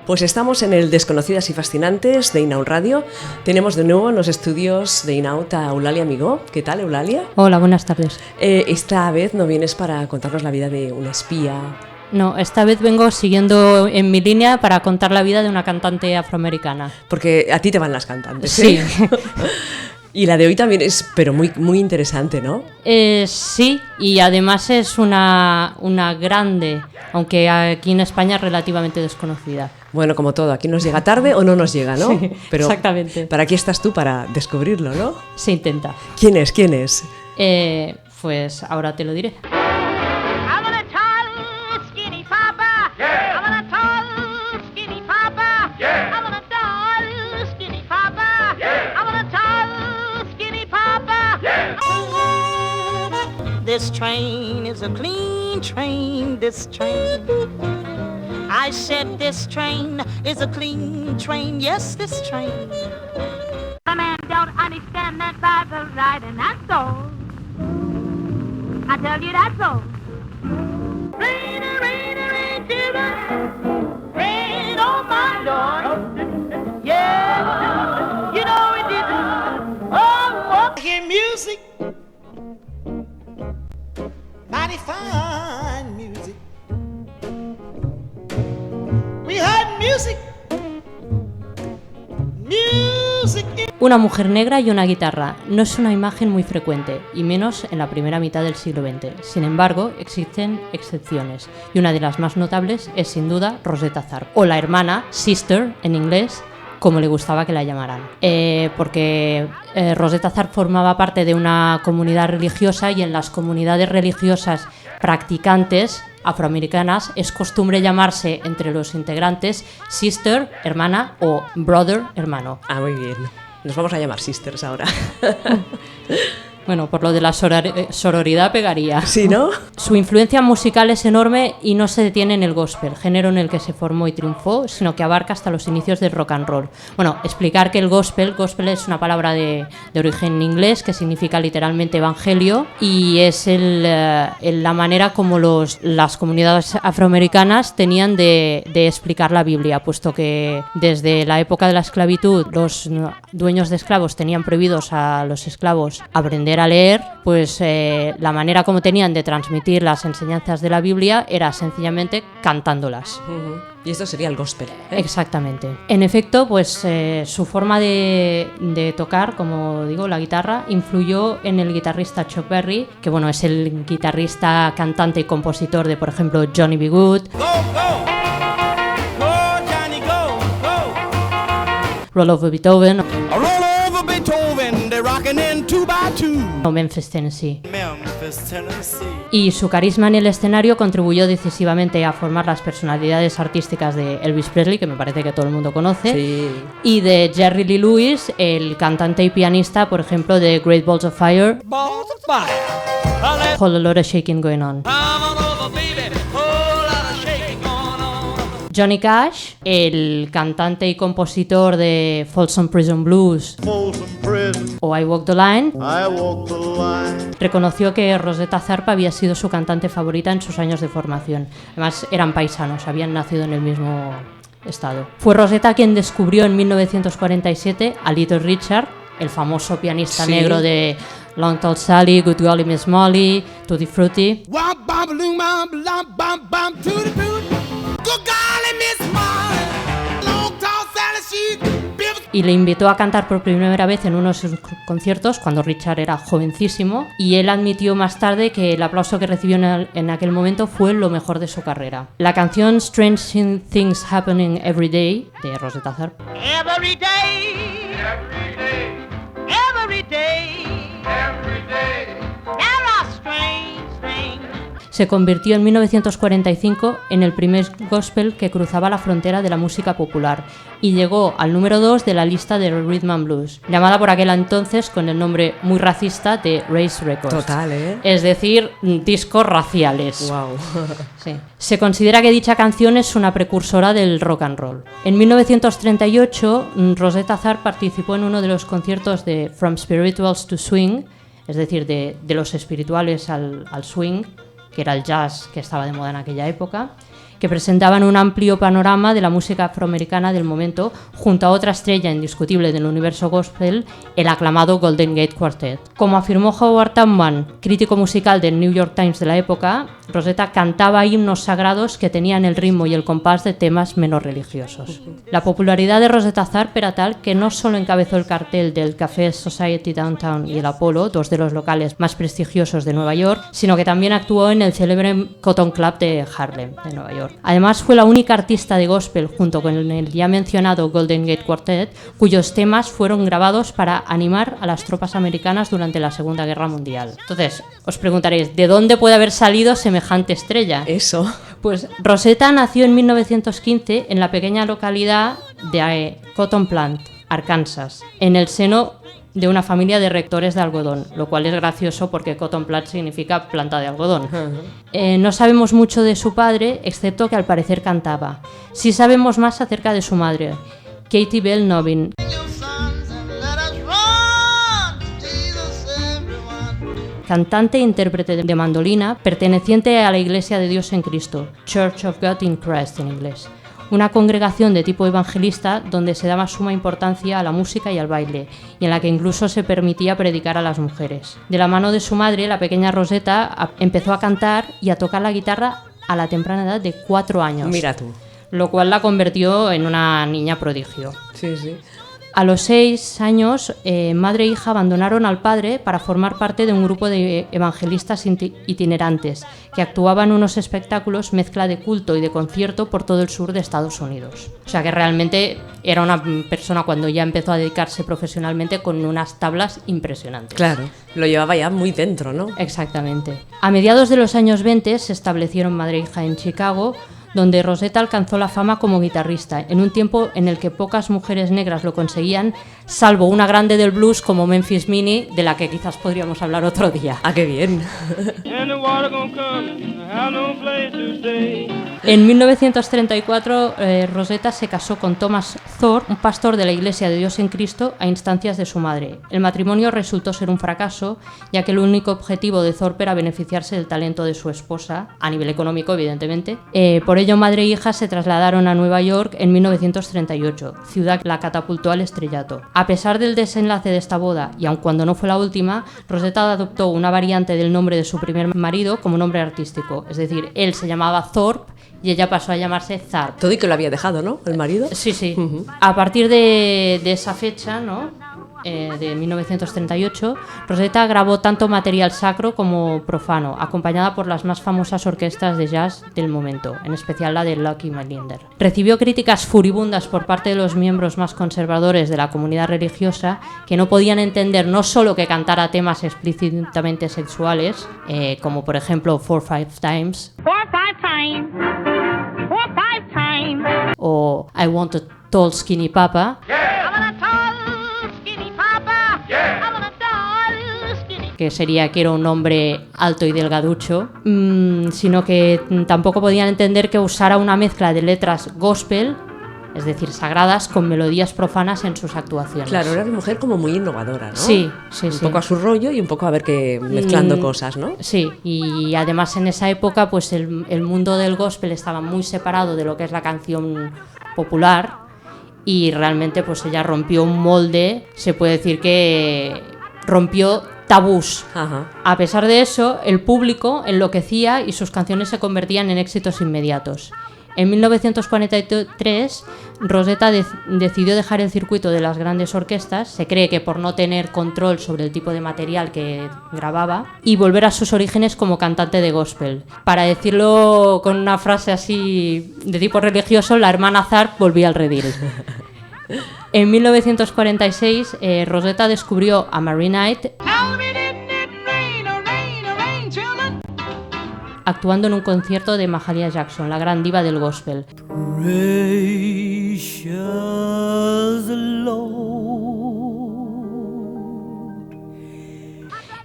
Pues estamos en el Desconocidas y Fascinantes de Inaud Radio. Tenemos de nuevo en los estudios de Inaud a Eulalia Amigó. ¿Qué tal, Eulalia? Hola, buenas tardes. Esta vez no vienes para contarnos la vida de una espía. No, esta vez vengo siguiendo en mi línea para contar la vida de una cantante afroamericana. Porque a ti te van las cantantes, Sí. Y la de hoy también es, pero muy, muy interesante, ¿no? Sí, y además es una grande, aunque aquí en España es relativamente desconocida. Bueno, como todo, aquí nos llega tarde o no nos llega, ¿no? Sí, pero exactamente. Para aquí estás tú, para descubrirlo, ¿no? Se intenta. ¿Quién es? ¿Quién es? Pues ahora te lo diré. This train is a clean train, this train. I said this train is a clean train, yes, this train. The man don't understand that Bible right, and that's all. I tell you that's all. Rain, rain, rain, children, rain on my door. Yeah, you know it did. Oh, I hear music. Mighty fine music. We heard music. Music. Una mujer negra y una guitarra no es una imagen muy frecuente, y menos en la primera mitad del siglo XX. Sin embargo, existen excepciones, y una de las más notables es sin duda Rosetta Tharpe, o la hermana, sister en inglés, como le gustaba que la llamaran. Porque Rosetta Tharpe formaba parte de una comunidad religiosa, y en las comunidades religiosas practicantes afroamericanas es costumbre llamarse entre los integrantes sister, hermana, o brother, hermano. Ah, muy bien. Nos vamos a llamar sisters ahora. Bueno, por lo de la sororidad pegaría. ¿Sí, no? Su influencia musical es enorme y no se detiene en el gospel, género en el que se formó y triunfó, sino que abarca hasta los inicios del rock and roll. Bueno, explicar que el gospel es una palabra de origen inglés que significa literalmente evangelio, y es la manera como las comunidades afroamericanas tenían de explicar la Biblia, puesto que desde la época de la esclavitud los dueños de esclavos tenían prohibidos a los esclavos aprender a leer, pues la manera como tenían de transmitir las enseñanzas de la Biblia era sencillamente cantándolas. Uh-huh. Y esto sería el gospel, ¿eh? Exactamente. En efecto, pues su forma de tocar, como digo, la guitarra, influyó en el guitarrista Chuck Berry, que bueno, es el guitarrista, cantante y compositor de, por ejemplo, Johnny B. Good, Roll Over Beethoven, o Memphis, Tennessee. Y su carisma en el escenario contribuyó decisivamente a formar las personalidades artísticas de Elvis Presley, que me parece que todo el mundo conoce, sí, y de Jerry Lee Lewis, el cantante y pianista, por ejemplo, de Great Balls of Fire, Whole Lot of Shaking Going On. Johnny Cash, el cantante y compositor de Folsom Prison Blues o I Walk the Line, reconoció que Rosetta Tharpe había sido su cantante favorita en sus años de formación. Además, eran paisanos, habían nacido en el mismo estado. Fue Rosetta quien descubrió en 1947 a Little Richard, el famoso pianista negro de Long Tall Sally, Good Golly Miss Molly, Tutti Frutti. Y le invitó a cantar por primera vez en uno de sus conciertos cuando Richard era jovencísimo, y él admitió más tarde que el aplauso que recibió en aquel momento fue lo mejor de su carrera. La canción Strange Things Happening Every Day de Rosetta Tharpe. Every day, every day, every day, every day, there are strange things. Se convirtió en 1945 en el primer gospel que cruzaba la frontera de la música popular y llegó al número 2 de la lista de Rhythm and Blues, llamada por aquel entonces con el nombre muy racista de Race Records. Total, ¿eh? Es decir, discos raciales. Wow. Sí. Se considera que dicha canción es una precursora del rock and roll. En 1938, Rosetta Tharpe participó en uno de los conciertos de From Spirituals to Swing, es decir, de los espirituales al swing, que era el jazz que estaba de moda en aquella época, que presentaban un amplio panorama de la música afroamericana del momento, junto a otra estrella indiscutible del universo gospel, el aclamado Golden Gate Quartet. Como afirmó Howard Tubman, crítico musical del New York Times de la época, Rosetta cantaba himnos sagrados que tenían el ritmo y el compás de temas menos religiosos. La popularidad de Rosetta Tharpe era tal que no solo encabezó el cartel del Café Society Downtown y el Apollo, dos de los locales más prestigiosos de Nueva York, sino que también actuó en el célebre Cotton Club de Harlem, de Nueva York. Además, fue la única artista de gospel, junto con el ya mencionado Golden Gate Quartet, cuyos temas fueron grabados para animar a las tropas americanas durante la Segunda Guerra Mundial. Entonces, os preguntaréis, ¿de dónde puede haber salido semejante estrella? Eso. Pues Rosetta nació en 1915 en la pequeña localidad de Cotton Plant, Arkansas, en el seno de una familia de rectores de algodón, lo cual es gracioso porque Cotton Plant significa planta de algodón. No sabemos mucho de su padre, excepto que al parecer cantaba. Sí sabemos más acerca de su madre, Katie Bell Novin, cantante e intérprete de mandolina, perteneciente a la Iglesia de Dios en Cristo, Church of God in Christ en inglés, una congregación de tipo evangelista donde se daba suma importancia a la música y al baile, y en la que incluso se permitía predicar a las mujeres. De la mano de su madre, la pequeña Rosetta empezó a cantar y a tocar la guitarra a la temprana edad de 4 años. Mira tú. Lo cual la convirtió en una niña prodigio. Sí, sí. A los 6 años, madre e hija abandonaron al padre para formar parte de un grupo de evangelistas itinerantes que actuaban unos espectáculos mezcla de culto y de concierto por todo el sur de Estados Unidos. O sea que realmente era una persona cuando ya empezó a dedicarse profesionalmente con unas tablas impresionantes. Claro, lo llevaba ya muy dentro, ¿no? Exactamente. A mediados de los años 20 se establecieron madre e hija en Chicago, donde Rosetta alcanzó la fama como guitarrista, en un tiempo en el que pocas mujeres negras lo conseguían, salvo una grande del blues como Memphis Minnie, de la que quizás podríamos hablar otro día. ¡Ah, qué bien! En 1934, Rosetta se casó con Thomas Thorpe, un pastor de la Iglesia de Dios en Cristo, a instancias de su madre. El matrimonio resultó ser un fracaso, ya que el único objetivo de Thorpe era beneficiarse del talento de su esposa, a nivel económico, evidentemente. Por ello, madre e hija se trasladaron a Nueva York en 1938, ciudad que la catapultó al estrellato. A pesar del desenlace de esta boda, y aun cuando no fue la última, Rosetta adoptó una variante del nombre de su primer marido como nombre artístico. Es decir, él se llamaba Thorpe y ella pasó a llamarse Tharpe. Todo y que lo había dejado, ¿no? El marido. Sí, sí. A partir de esa fecha, ¿no? De 1938, Rosetta grabó tanto material sacro como profano, acompañada por las más famosas orquestas de jazz del momento, en especial la de Lucky Millinder. Recibió críticas furibundas por parte de los miembros más conservadores de la comunidad religiosa, que no podían entender no solo que cantara temas explícitamente sexuales, como por ejemplo 4-5 Times, 4-5 times, 4-5 times. O I Want a Tall Skinny Papa, que sería que era un hombre alto y delgaducho, sino que tampoco podían entender que usara una mezcla de letras gospel, es decir, sagradas, con melodías profanas en sus actuaciones. Claro, era una mujer como muy innovadora, ¿no? Sí, sí, un poco a su rollo y un poco a ver que mezclando cosas, ¿no? Sí, y además en esa época pues el mundo del gospel estaba muy separado de lo que es la canción popular, y realmente pues ella rompió un molde, se puede decir que rompió tabús. Ajá. A pesar de eso, el público enloquecía y sus canciones se convertían en éxitos inmediatos. En 1943, Rosetta decidió dejar el circuito de las grandes orquestas, se cree que por no tener control sobre el tipo de material que grababa, y volver a sus orígenes como cantante de gospel. Para decirlo con una frase así de tipo religioso, la hermana Tharpe volvía al redil. En 1946, Rosetta descubrió a Marie Knight actuando en un concierto de Mahalia Jackson, la gran diva del gospel.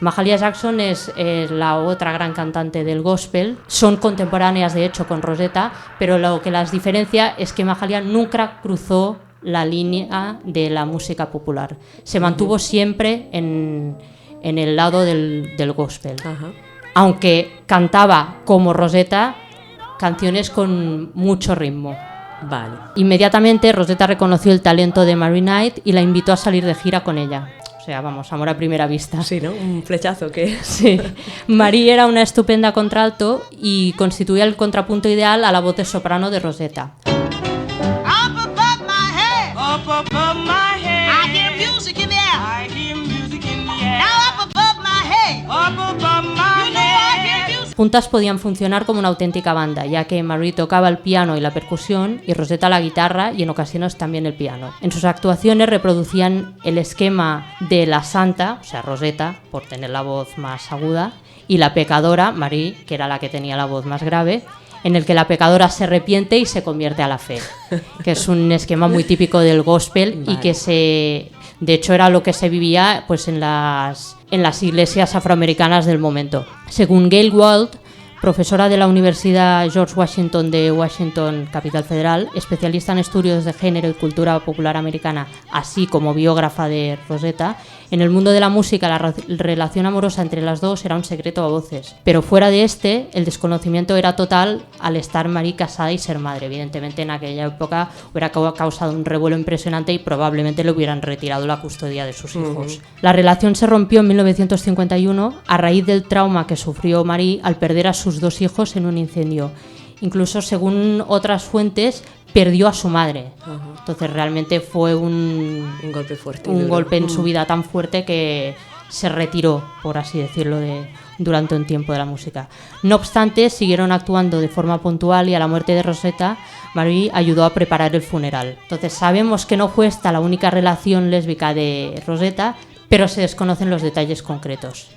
Mahalia Jackson es la otra gran cantante del gospel. Son contemporáneas, de hecho, con Rosetta, pero lo que las diferencia es que Mahalia nunca cruzó la línea de la música popular. Se mantuvo siempre en el lado del gospel. Ajá. Aunque cantaba como Rosetta, canciones con mucho ritmo. Vale. Inmediatamente Rosetta reconoció el talento de Mary Knight y la invitó a salir de gira con ella. O sea, vamos, amor a primera vista. Sí, ¿no? Un flechazo que... Sí. Marie era una estupenda contralto y constituía el contrapunto ideal a la voz de soprano de Rosetta. Juntas podían funcionar como una auténtica banda, ya que Marie tocaba el piano y la percusión y Rosetta la guitarra y en ocasiones también el piano. En sus actuaciones reproducían el esquema de la santa, o sea, Rosetta, por tener la voz más aguda, y la pecadora, Marie, que era la que tenía la voz más grave, en el que la pecadora se arrepiente y se convierte a la fe, que es un esquema muy típico del gospel. Vale. Y que de hecho era lo que se vivía pues en las iglesias afroamericanas del momento. Según Gail Wald, profesora de la Universidad George Washington de Washington, Capital Federal, especialista en estudios de género y cultura popular americana, así como biógrafa de Rosetta, en el mundo de la música la relación amorosa entre las dos era un secreto a voces. Pero fuera de el desconocimiento era total al estar Marie casada y ser madre. Evidentemente en aquella época hubiera causado un revuelo impresionante y probablemente le hubieran retirado la custodia de sus hijos. La relación se rompió en 1951 a raíz del trauma que sufrió Marie al perder a sus 2 hijos en un incendio. Incluso, según otras fuentes, perdió a su madre. Entonces realmente fue un golpe fuerte. Un golpe en su vida tan fuerte que se retiró, por así decirlo, durante un tiempo de la música. No obstante, siguieron actuando de forma puntual y a la muerte de Rosetta, Marie ayudó a preparar el funeral. Entonces sabemos que no fue esta la única relación lésbica de Rosetta, pero se desconocen los detalles concretos.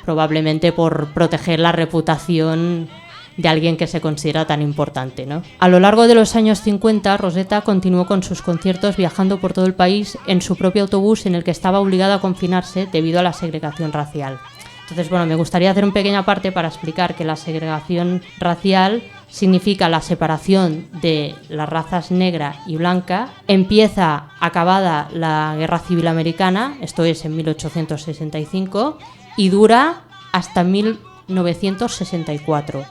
Probablemente por proteger la reputación de alguien que se considera tan importante, ¿no? A lo largo de los años 50, Rosetta continuó con sus conciertos viajando por todo el país en su propio autobús en el que estaba obligada a confinarse debido a la segregación racial. Entonces, me gustaría hacer una pequeña parte para explicar que la segregación racial significa la separación de las razas negra y blanca. Empieza acabada la Guerra Civil Americana, esto es en 1865, y dura hasta 1964,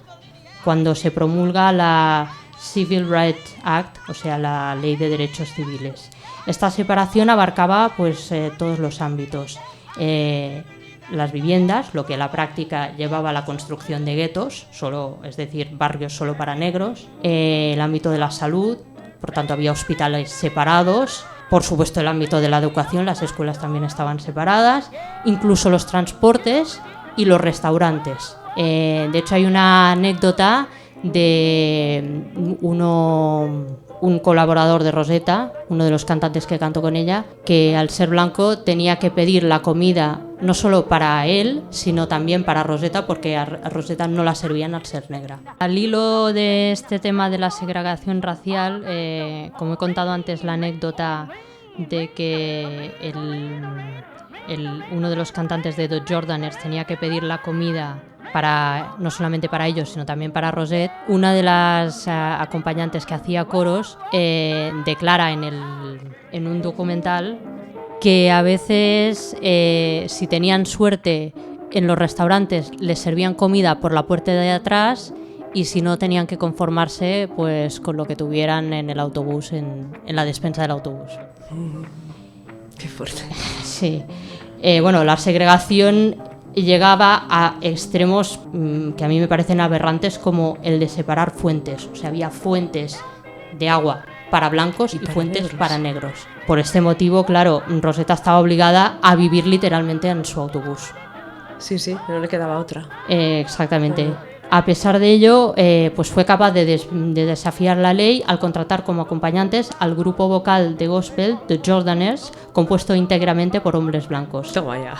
cuando se promulga la Civil Rights Act, o sea, la Ley de Derechos Civiles. Esta separación abarcaba todos los ámbitos. Las viviendas, lo que a la práctica llevaba a la construcción de guetos, es decir, barrios solo para negros. El ámbito de la salud, por tanto había hospitales separados. Por supuesto, el ámbito de la educación, las escuelas también estaban separadas, incluso los transportes y los restaurantes. De hecho, hay una anécdota de un colaborador de Rosetta, uno de los cantantes que cantó con ella, que al ser blanco tenía que pedir la comida no solo para él, sino también para Rosetta, porque a Rosetta no la servían al ser negra. Al hilo de este tema de la segregación racial, como he contado antes la anécdota de que uno de los cantantes de The Jordaners tenía que pedir la comida no solamente para ellos, sino también para Rosette, una de las acompañantes que hacía coros declara en un documental que a veces, si tenían suerte, en los restaurantes les servían comida por la puerta de atrás, y si no, tenían que conformarse pues con lo que tuvieran en el autobús, en la despensa del autobús. Qué fuerte. Sí. La segregación llegaba a extremos que a mí me parecen aberrantes, como el de separar fuentes. O sea, había fuentes de agua para blancos y fuentes negros. Para negros. Por este motivo, claro, Rosetta estaba obligada a vivir literalmente en su autobús. Sí, no le quedaba otra. Exactamente. A pesar de ello, pues fue capaz de desafiar la ley al contratar como acompañantes al grupo vocal de gospel The Jordaners, compuesto íntegramente por hombres blancos. Toma ya.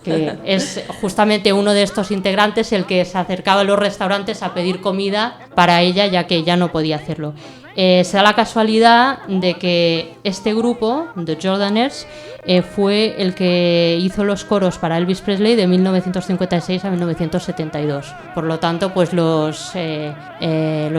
Que es justamente uno de estos integrantes el que se acercaba a los restaurantes a pedir comida para ella, ya que ella no podía hacerlo. Se da la casualidad de que este grupo, The Jordaners, fue el que hizo los coros para Elvis Presley de 1956 a 1972. Por lo tanto, pues los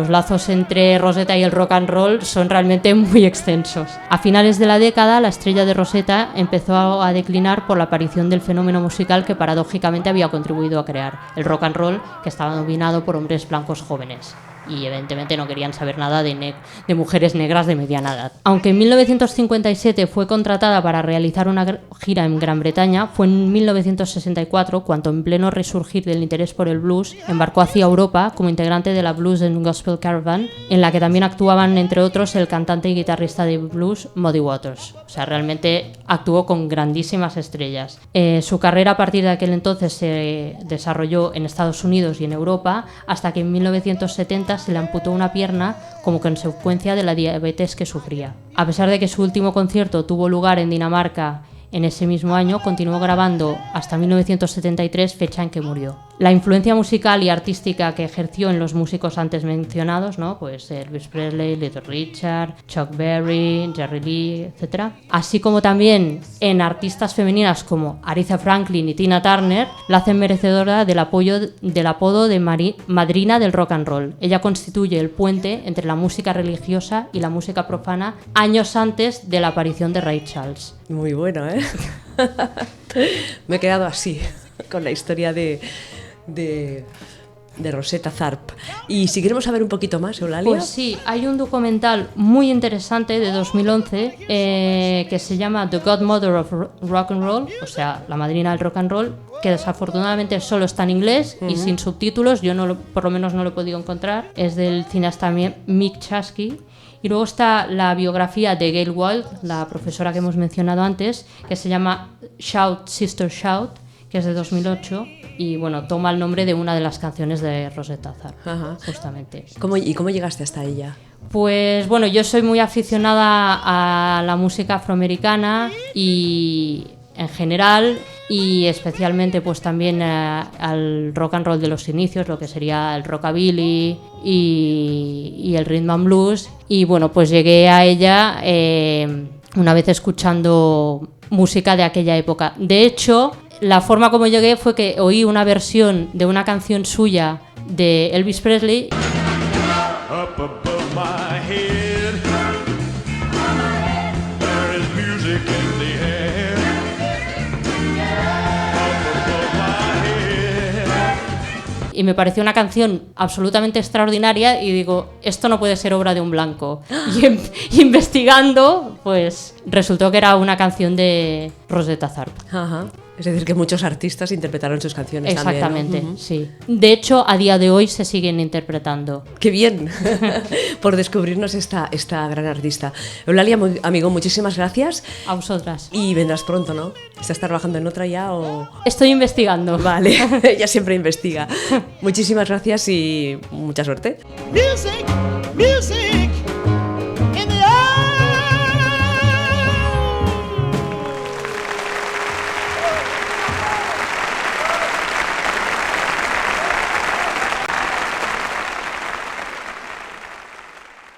lazos entre Rosetta y el rock and roll son realmente muy extensos. A finales de la década, la estrella de Rosetta empezó a declinar por la aparición del fenómeno musical que paradójicamente había contribuido a crear el rock and roll, que estaba dominado por hombres blancos jóvenes. Y evidentemente no querían saber nada de mujeres negras de mediana edad. Aunque en 1957 fue contratada para realizar una gira en Gran Bretaña, fue en 1964 cuando, en pleno resurgir del interés por el blues, embarcó hacia Europa como integrante de la Blues and Gospel Caravan, en la que también actuaban, entre otros, el cantante y guitarrista de blues Muddy Waters. O sea, realmente actuó con grandísimas estrellas. Su carrera a partir de aquel entonces se desarrolló en Estados Unidos y en Europa, hasta que en 1970 se le amputó una pierna como consecuencia de la diabetes que sufría. A pesar de que su último concierto tuvo lugar en Dinamarca en ese mismo año, continuó grabando hasta 1973, fecha en que murió. La influencia musical y artística que ejerció en los músicos antes mencionados, ¿no? Pues Elvis Presley, Little Richard, Chuck Berry, Jerry Lee, etc., así como también en artistas femeninas como Aretha Franklin y Tina Turner, la hacen merecedora del apodo de madrina del rock and roll. Ella constituye el puente entre la música religiosa y la música profana años antes de la aparición de Ray Charles. Muy bueno, ¿eh? Me he quedado así con la historia de Rosetta Tharpe. Y si queremos saber un poquito más, Eulalia. Pues sí, hay un documental muy interesante de 2011 que se llama The Godmother of Rock and Roll, o sea, la madrina del rock and roll, que desafortunadamente solo está en inglés y sin subtítulos. Yo por lo menos no lo he podido encontrar. Es del cineasta Mick Chasky. Y luego está la biografía de Gail Wilde, la profesora que hemos mencionado antes, que se llama Shout, Sister Shout, que es de 2008, y bueno, toma el nombre de una de las canciones de Rosetta Tharpe. Ajá. Justamente. ¿Y cómo llegaste hasta ella? Pues bueno, yo soy muy aficionada a la música afroamericana y en general, y especialmente pues también al rock and roll de los inicios, lo que sería el rockabilly y el rhythm and blues. Y bueno, pues llegué a ella una vez escuchando música de aquella época. De hecho, la forma como llegué fue que oí una versión de una canción suya de Elvis Presley. Up above my head, there is music in the air. Up above my head. Y me pareció una canción absolutamente extraordinaria y digo, esto no puede ser obra de un blanco. Y investigando, pues resultó que era una canción de Rosetta Tharpe. Ajá. Es decir, que muchos artistas interpretaron sus canciones. Exactamente, también, ¿no? Sí. De hecho, a día de hoy se siguen interpretando. ¡Qué bien! Por descubrirnos esta gran artista. Eulalia, amigo, muchísimas gracias. A vosotras. Y vendrás pronto, ¿no? ¿Estás trabajando en otra ya o...? Estoy investigando. Vale, ella siempre investiga. Muchísimas gracias y mucha suerte. Music, music.